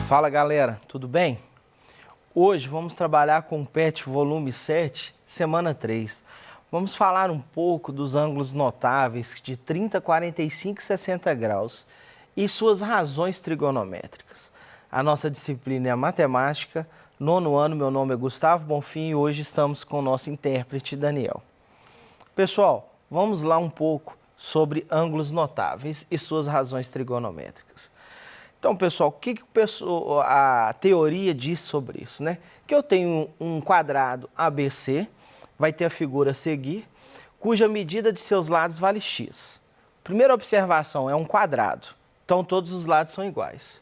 Fala galera, tudo bem? Hoje vamos trabalhar com o PET volume 7, semana 3. Vamos falar um pouco dos ângulos notáveis de 30, 45 e 60 graus e suas razões trigonométricas. A nossa disciplina é a matemática, nono ano, meu nome é Gustavo Bonfim e hoje estamos com o nosso intérprete Daniel. Pessoal, vamos lá um pouco sobre ângulos notáveis e suas razões trigonométricas. Então, pessoal, o que a teoria diz sobre isso, né? Que eu tenho um quadrado ABC, vai ter a figura a seguir, cuja medida de seus lados vale x. Primeira observação, é um quadrado, então todos os lados são iguais.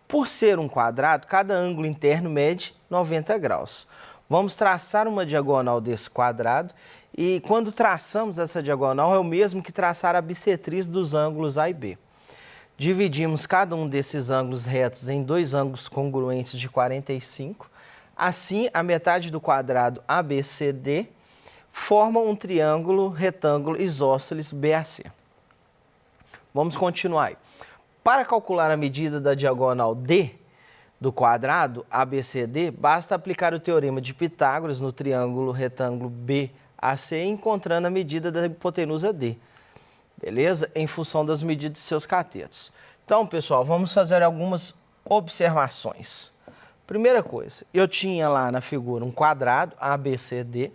Por ser um quadrado, cada ângulo interno mede 90 graus. Vamos traçar uma diagonal desse quadrado e quando traçamos essa diagonal é o mesmo que traçar a bissetriz dos ângulos A e B. Dividimos cada um desses ângulos retos em dois ângulos congruentes de 45. Assim, a metade do quadrado ABCD forma um triângulo retângulo isósceles BAC. Vamos continuar aí. Para calcular a medida da diagonal D do quadrado ABCD, basta aplicar o teorema de Pitágoras no triângulo retângulo BAC, encontrando a medida da hipotenusa D. Beleza? Em função das medidas de seus catetos. Então, pessoal, vamos fazer algumas observações. Primeira coisa, eu tinha lá na figura um quadrado, ABCD.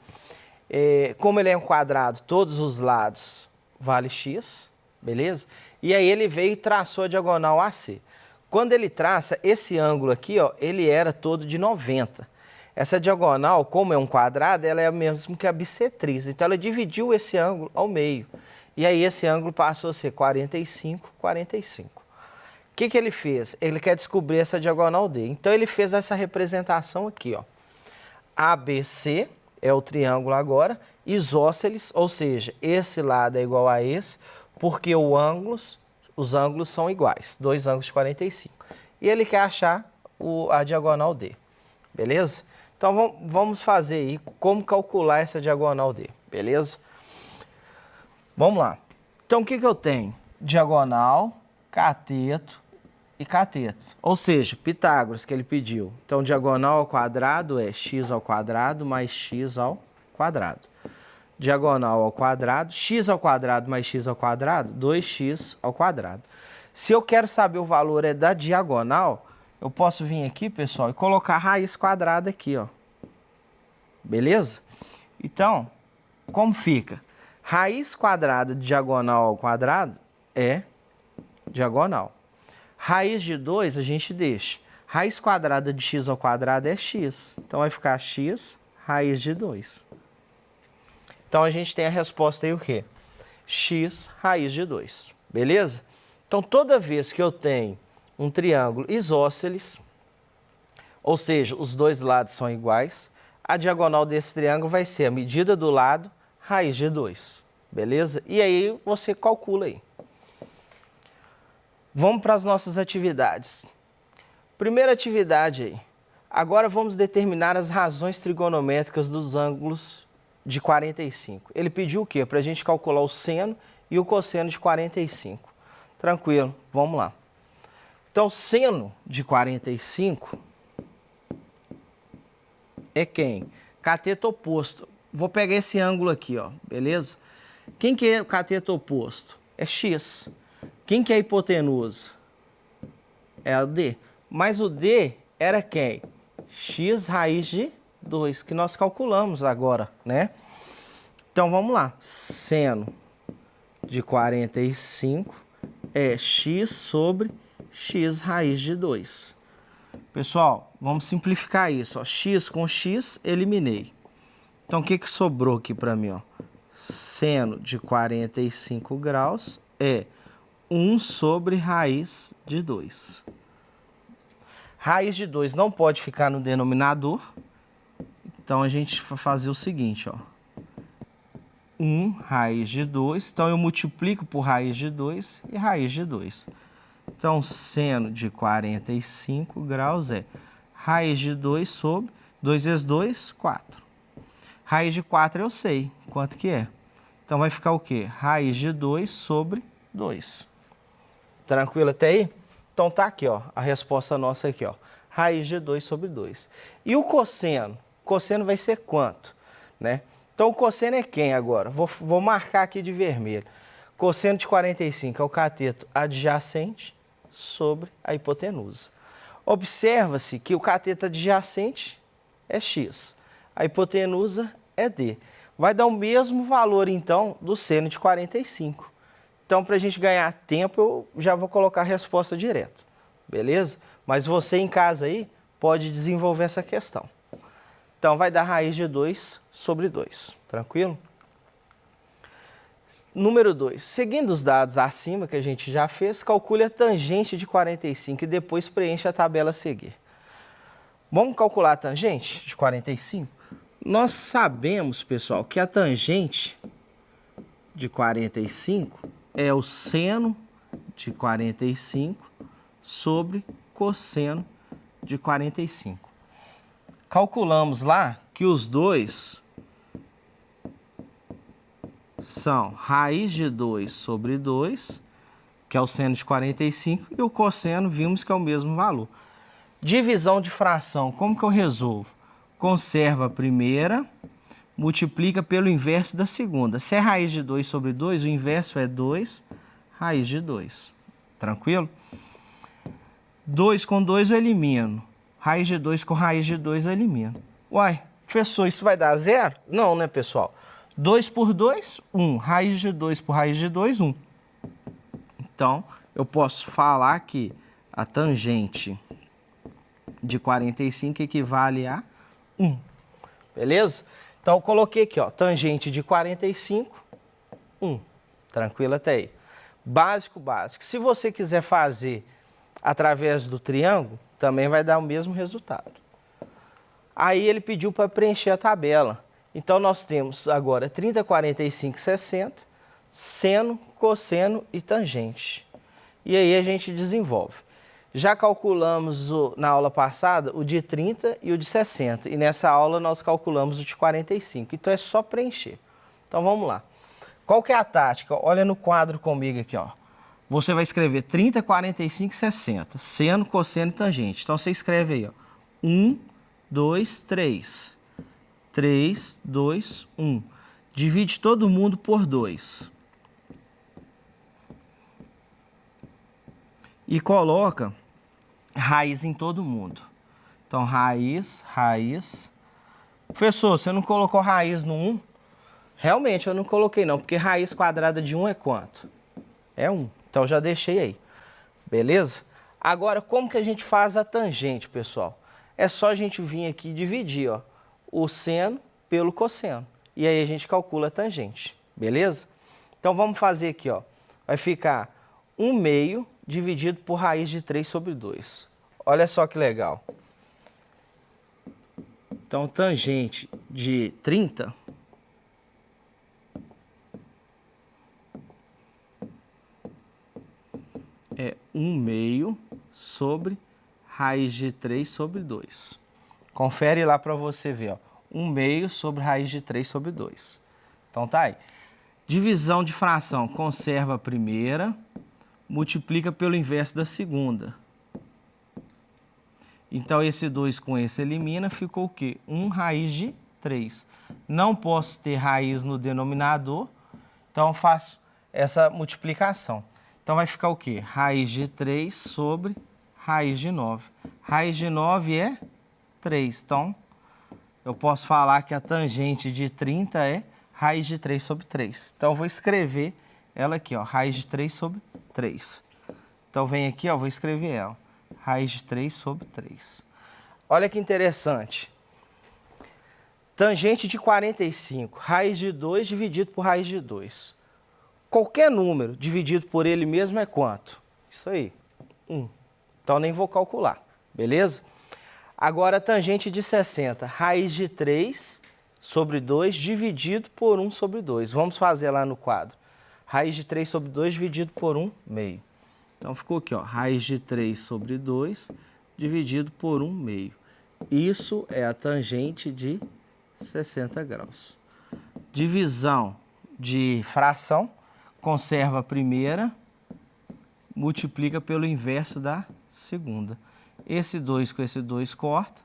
Como ele é um quadrado, todos os lados vale x, beleza? E aí ele veio e traçou a diagonal AC. Quando ele traça, esse ângulo aqui, ó, ele era todo de 90. Essa diagonal, como é um quadrado, ela é a mesma que a bissetriz. Então, ela dividiu esse ângulo ao meio. E aí esse ângulo passou a ser 45, 45. O que ele fez? Ele quer descobrir essa diagonal D. Então ele fez essa representação aqui, ó. ABC é o triângulo agora, isósceles, ou seja, esse lado é igual a esse, porque os ângulos são iguais, dois ângulos de 45. E ele quer achar a diagonal D, beleza? Então vamos fazer aí como calcular essa diagonal D, beleza? Vamos lá. Então, o que eu tenho? Diagonal, cateto e cateto. Ou seja, Pitágoras que ele pediu. Então, diagonal ao quadrado é x ao quadrado mais x ao quadrado. Diagonal ao quadrado, x ao quadrado mais x ao quadrado, 2x ao quadrado. Se eu quero saber o valor da diagonal, eu posso vir aqui, pessoal, e colocar a raiz quadrada aqui, ó. Beleza? Então, como fica? Raiz quadrada de diagonal ao quadrado é diagonal. Raiz de 2 a gente deixa. Raiz quadrada de x ao quadrado é x. Então vai ficar x raiz de 2. Então a gente tem a resposta aí o quê? X raiz de 2. Beleza? Então toda vez que eu tenho um triângulo isósceles, ou seja, os dois lados são iguais, a diagonal desse triângulo vai ser a medida do lado raiz de 2, beleza? E aí você calcula aí. Vamos para as nossas atividades. Primeira atividade aí. Agora vamos determinar as razões trigonométricas dos ângulos de 45. Ele pediu o quê? Para a gente calcular o seno e o cosseno de 45. Tranquilo, vamos lá. Então, seno de 45 é quem? Cateto oposto. Vou pegar esse ângulo aqui, ó, beleza? Quem que é o cateto oposto? É x. Quem que é a hipotenusa? É o D. Mas o D era quem? X raiz de 2, que nós calculamos agora, né? Então, vamos lá. Seno de 45 é x sobre x raiz de 2. Pessoal, vamos simplificar isso, ó. X com x, eliminei. Então, o que sobrou aqui para mim, ó? Seno de 45 graus é 1 sobre raiz de 2. Raiz de 2 não pode ficar no denominador. Então, a gente vai fazer o seguinte, ó. 1 raiz de 2. Então, eu multiplico por raiz de 2 e raiz de 2. Então, seno de 45 graus é raiz de 2 sobre 2 vezes 2, 4. Raiz de 4 eu sei quanto que é. Então, vai ficar o quê? Raiz de 2 sobre 2. Tranquilo até aí? Então, tá aqui, ó, a resposta nossa aqui, ó. raiz de 2 sobre 2. E o cosseno? O cosseno vai ser quanto? Né? Então, o cosseno é quem agora? Vou marcar aqui de vermelho. Cosseno de 45 é o cateto adjacente sobre a hipotenusa. Observa-se que o cateto adjacente é x, a hipotenusa é d. Vai dar o mesmo valor, então, do seno de 45. Então, para a gente ganhar tempo, eu já vou colocar a resposta direto, beleza? Mas você em casa aí pode desenvolver essa questão. Então, vai dar raiz de 2 sobre 2, tranquilo? Número 2. Seguindo os dados acima que a gente já fez, calcule a tangente de 45 e depois preencha a tabela a seguir. Vamos calcular a tangente de 45? Nós sabemos, pessoal, que a tangente de 45 é o seno de 45 sobre cosseno de 45. Calculamos lá que os dois são raiz de 2 sobre 2, que é o seno de 45, e o cosseno vimos que é o mesmo valor. Divisão de fração, como que eu resolvo? Conserva a primeira, multiplica pelo inverso da segunda. Se é raiz de 2 sobre 2, o inverso é 2, raiz de 2. Tranquilo? 2 com 2 eu elimino. Raiz de 2 com raiz de 2 eu elimino. Uai, professor, isso vai dar zero? Não, né, pessoal? 2 por 2, 1. Raiz de 2 por raiz de 2, 1. Então, eu posso falar que a tangente de 45 equivale a 1. Beleza? Então, eu coloquei aqui, ó, tangente de 45, 1. Tranquilo até aí. Básico, básico. Se você quiser fazer através do triângulo, também vai dar o mesmo resultado. Aí ele pediu para preencher a tabela. Então, nós temos agora 30, 45, 60, seno, cosseno e tangente. E aí a gente desenvolve. Já calculamos na aula passada o de 30 e o de 60. E nessa aula nós calculamos o de 45. Então é só preencher. Então vamos lá. Qual que é a tática? Olha no quadro comigo aqui, ó. Você vai escrever 30, 45 e 60. Seno, cosseno e tangente. Então você escreve aí, ó. 1, 2, 3. 3, 2, 1. Divide todo mundo por 2. E coloca raiz em todo mundo. Então, raiz, raiz. Professor, você não colocou raiz no 1? Realmente, eu não coloquei não, porque raiz quadrada de 1 é quanto? É 1. Então, já deixei aí. Beleza? Agora, como que a gente faz a tangente, pessoal? É só a gente vir aqui e dividir, ó, o seno pelo cosseno. E aí a gente calcula a tangente. Beleza? Então, vamos fazer aqui, ó. Vai ficar 1/2 dividido por raiz de 3 sobre 2. Olha só que legal. Então, tangente de 30 é 1/2 sobre raiz de 3 sobre 2. Confere lá para você ver, ó. 1/2 sobre raiz de 3 sobre 2. Então, tá aí. Divisão de fração, conserva a primeira, multiplica pelo inverso da segunda. Então, esse 2 com esse elimina, ficou o quê? 1 raiz de 3. Não posso ter raiz no denominador, então eu faço essa multiplicação. Então, vai ficar o quê? Raiz de 3 sobre raiz de 9. Raiz de 9 é 3. Então, eu posso falar que a tangente de 30 é raiz de 3 sobre 3. Então, eu vou escrever ela aqui, ó, raiz de 3 sobre 3. Então, vem aqui, ó, vou escrever ela. Raiz de 3 sobre 3. Olha que interessante. Tangente de 45, raiz de 2 dividido por raiz de 2. Qualquer número dividido por ele mesmo é quanto? Isso aí, 1. Então, nem vou calcular, beleza? Agora, tangente de 60, raiz de 3 sobre 2 dividido por 1 sobre 2. Vamos fazer lá no quadro. Raiz de 3 sobre 2 dividido por 1/2. Então, ficou aqui, ó, raiz de 3 sobre 2 dividido por 1/2. Isso é a tangente de 60 graus. Divisão de fração, conserva a primeira, multiplica pelo inverso da segunda. Esse 2 com esse 2 corta,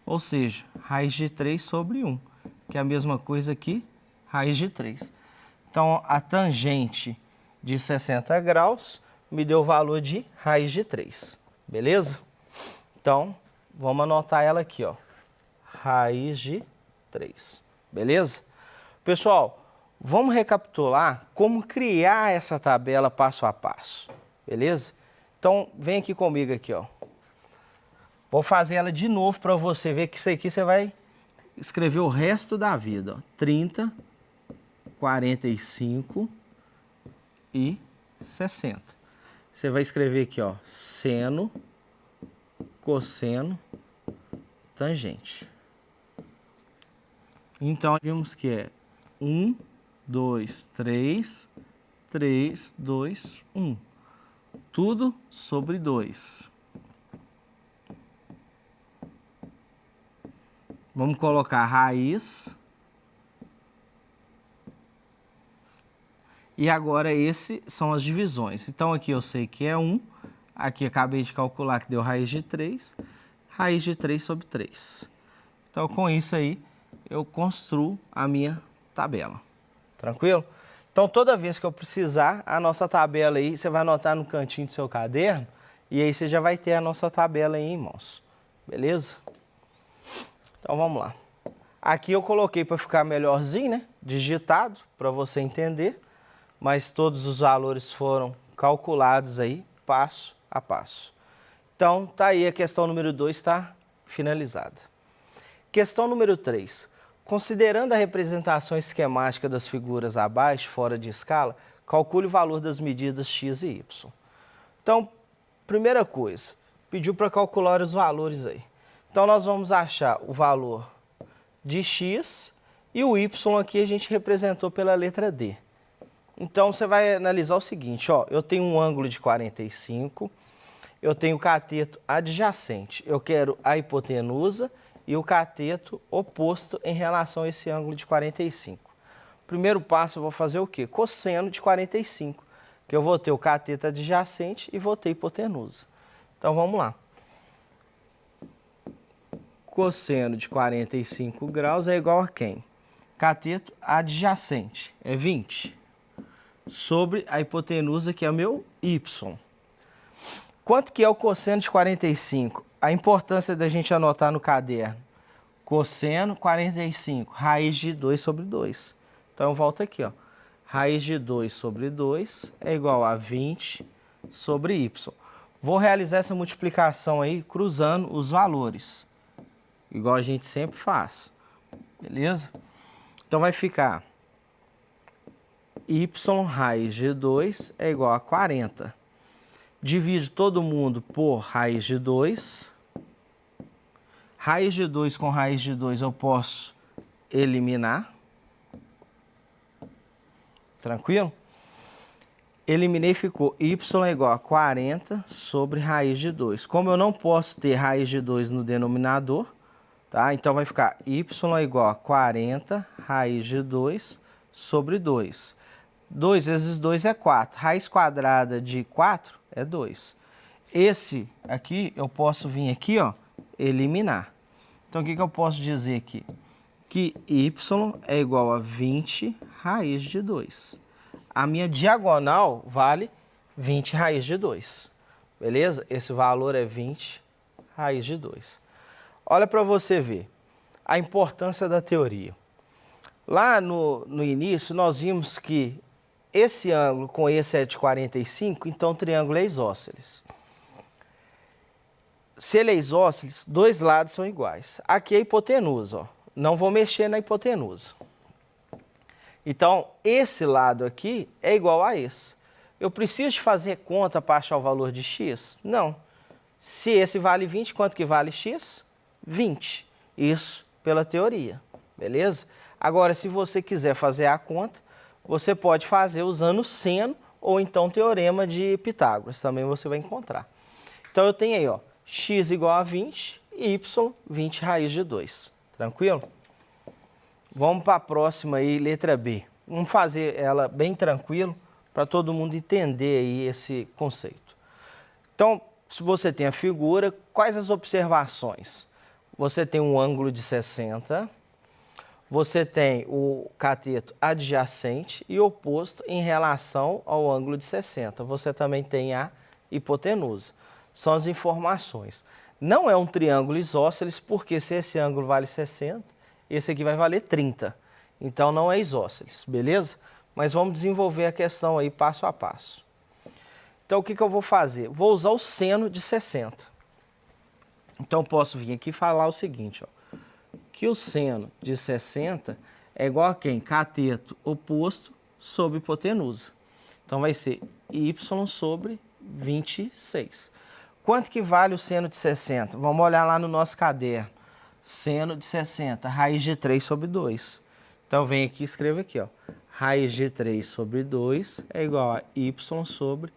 ou seja, raiz de 3 sobre 1, que é a mesma coisa aqui, raiz de 3. Então, a tangente de 60 graus me deu o valor de raiz de 3, beleza? Então, vamos anotar ela aqui, ó, raiz de 3, beleza? Pessoal, vamos recapitular como criar essa tabela passo a passo, beleza? Então, vem aqui comigo aqui, ó. Vou fazer ela de novo para você ver que isso aqui você vai escrever o resto da vida, ó. 30, 45 e 60. Você vai escrever aqui, ó, seno, cosseno, tangente. Então, vimos que é 1, 2, 3, 3, 2, 1. Tudo sobre 2. Vamos colocar raiz. E agora esses são as divisões. Então aqui eu sei que é 1. Aqui acabei de calcular que deu raiz de 3. Raiz de 3 sobre 3. Então com isso aí eu construo a minha tabela. Tranquilo? Então toda vez que eu precisar, a nossa tabela aí, você vai anotar no cantinho do seu caderno. E aí você já vai ter a nossa tabela aí em mãos. Beleza? Então vamos lá. Aqui eu coloquei para ficar melhorzinho, né? Digitado, para você entender. Mas todos os valores foram calculados aí, passo a passo. Então, tá aí a questão número 2, está finalizada. Questão número 3. Considerando a representação esquemática das figuras abaixo, fora de escala, calcule o valor das medidas x e y. Então, primeira coisa, pediu para calcular os valores aí. Então, nós vamos achar o valor de x e o y aqui a gente representou pela letra D. Então, você vai analisar o seguinte, ó, eu tenho um ângulo de 45, eu tenho o cateto adjacente, eu quero a hipotenusa e o cateto oposto em relação a esse ângulo de 45. Primeiro passo eu vou fazer o quê? Cosseno de 45, que eu vou ter o cateto adjacente e vou ter a hipotenusa. Então, vamos lá. Cosseno de 45 graus é igual a quem? Cateto adjacente é 20. Sobre a hipotenusa, que é o meu y. Quanto que é o cosseno de 45? A importância da gente anotar no caderno. Cosseno 45, raiz de 2 sobre 2. Então, eu volto aqui, ó. Raiz de 2 sobre 2 é igual a 20 sobre y. Vou realizar essa multiplicação aí, cruzando os valores. Igual a gente sempre faz. Beleza? Então, vai ficar y raiz de 2 é igual a 40. Divide todo mundo por raiz de 2. Raiz de 2 com raiz de 2 eu posso eliminar. Tranquilo? Eliminei, ficou y é igual a 40 sobre raiz de 2. Como eu não posso ter raiz de 2 no denominador, tá? Então vai ficar y é igual a 40 raiz de 2 sobre 2. 2 vezes 2 é 4. Raiz quadrada de 4 é 2. Esse aqui, eu posso vir aqui, ó, eliminar. Então, o que eu posso dizer aqui? Que y é igual a 20 raiz de 2. A minha diagonal vale 20 raiz de 2. Beleza? Esse valor é 20 raiz de 2. Olha para você ver a importância da teoria. Lá no início, nós vimos que esse ângulo com esse é de 45, então o triângulo é isósceles. Se ele é isósceles, dois lados são iguais. Aqui é a hipotenusa, ó. Não vou mexer na hipotenusa. Então, esse lado aqui é igual a esse. Eu preciso de fazer conta para achar o valor de x? Não. Se esse vale 20, quanto que vale x? 20. Isso pela teoria, beleza? Agora, se você quiser fazer a conta, você pode fazer usando seno ou então teorema de Pitágoras, também você vai encontrar. Então, eu tenho aí, ó, x igual a 20 e y 20 raiz de 2. Tranquilo? Vamos para a próxima aí, letra B. Vamos fazer ela bem tranquilo para todo mundo entender aí esse conceito. Então, se você tem a figura, quais as observações? Você tem um ângulo de 60, você tem o cateto adjacente e oposto em relação ao ângulo de 60. Você também tem a hipotenusa. São as informações. Não é um triângulo isósceles, porque se esse ângulo vale 60, esse aqui vai valer 30. Então não é isósceles, beleza? Mas vamos desenvolver a questão aí passo a passo. Então o que eu vou fazer? Vou usar o seno de 60. Então posso vir aqui e falar o seguinte, ó, que o seno de 60 é igual a quem? Cateto oposto sobre hipotenusa. Então vai ser y sobre 26. Quanto que vale o seno de 60? Vamos olhar lá no nosso caderno. Seno de 60, raiz de 3 sobre 2. Então vem aqui e escreva aqui, ó. Raiz de 3 sobre 2 é igual a y sobre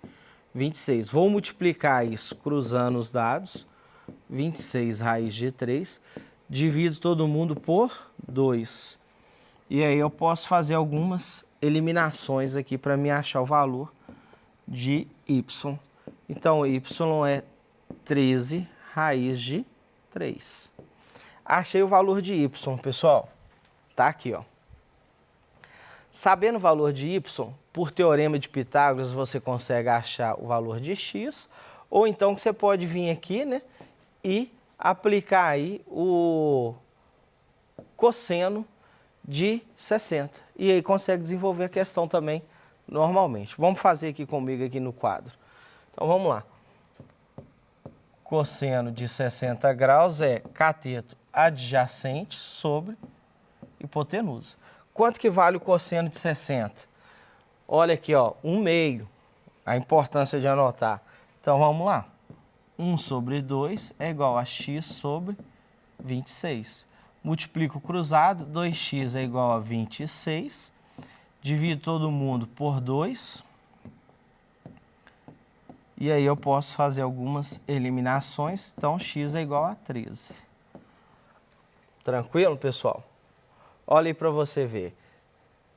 26. Vou multiplicar isso cruzando os dados. 26 raiz de 3. Divido todo mundo por 2. E aí eu posso fazer algumas eliminações aqui para me achar o valor de y. Então, y é 13 raiz de 3. Achei o valor de y, pessoal. Tá aqui, ó. Sabendo o valor de y, por teorema de Pitágoras, você consegue achar o valor de x, ou então que você pode vir aqui, né, e aplicar aí o cosseno de 60. E aí consegue desenvolver a questão também normalmente. Vamos fazer aqui comigo aqui no quadro. Então vamos lá. Cosseno de 60 graus é cateto adjacente sobre hipotenusa. Quanto que vale o cosseno de 60? Olha aqui, ó, 1/2. A importância de anotar. Então vamos lá. 1 sobre 2 é igual a x sobre 26. Multiplico o cruzado, 2x é igual a 26. Divido todo mundo por 2. E aí eu posso fazer algumas eliminações. Então, x é igual a 13. Tranquilo, pessoal? Olha aí para você ver.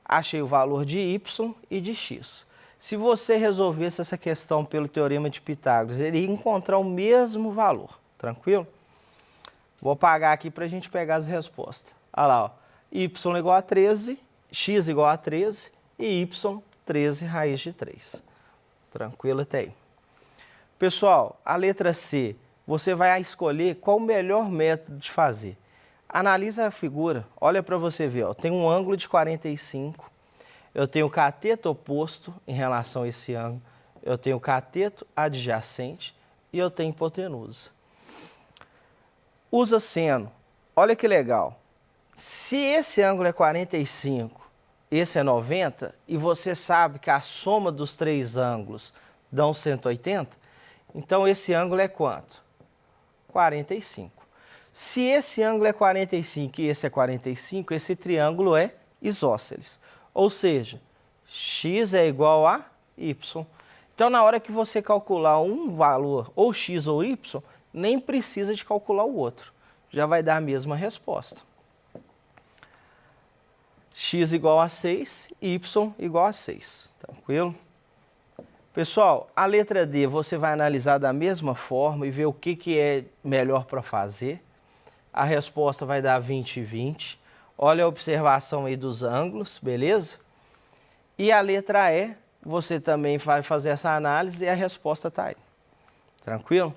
Achei o valor de y e de x. Se você resolvesse essa questão pelo teorema de Pitágoras, ele ia encontrar o mesmo valor. Tranquilo? Vou apagar aqui para a gente pegar as respostas. Olha lá, ó. Y igual a 13, x igual a 13 e y 13 raiz de 3. Tranquilo até aí. Pessoal, a letra C, você vai escolher qual o melhor método de fazer. Analisa a figura, olha para você ver, ó, tem um ângulo de 45, eu tenho o cateto oposto em relação a esse ângulo, eu tenho o cateto adjacente e eu tenho hipotenusa. Usa seno, olha que legal, se esse ângulo é 45, esse é 90, e você sabe que a soma dos três ângulos dão 180, então esse ângulo é quanto? 45. Se esse ângulo é 45 e esse é 45, esse triângulo é isósceles. Ou seja, x é igual a y. Então, na hora que você calcular um valor, ou x ou y, nem precisa de calcular o outro. Já vai dar a mesma resposta. X igual a 6, y igual a 6. Tranquilo? Pessoal, a letra D você vai analisar da mesma forma e ver o que é melhor para fazer. A resposta vai dar 20 e 20. Olha a observação aí dos ângulos, beleza? E a letra E, você também vai fazer essa análise e a resposta está aí. Tranquilo?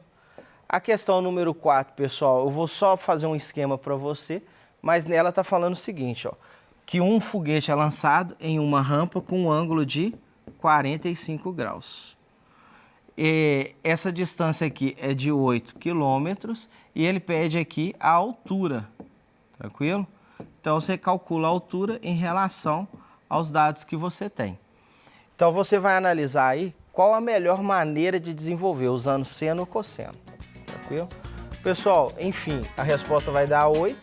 A questão número 4, pessoal, eu vou só fazer um esquema para você, mas nela está falando o seguinte, ó, que um foguete é lançado em uma rampa com um ângulo de 45 graus. E essa distância aqui é de 8 quilômetros e ele pede aqui a altura, tranquilo? Então, você calcula a altura em relação aos dados que você tem. Então, você vai analisar aí qual a melhor maneira de desenvolver, usando seno ou cosseno, tranquilo? Pessoal, enfim, a resposta vai dar 8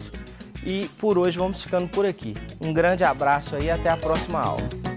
e por hoje vamos ficando por aqui. Um grande abraço aí e até a próxima aula.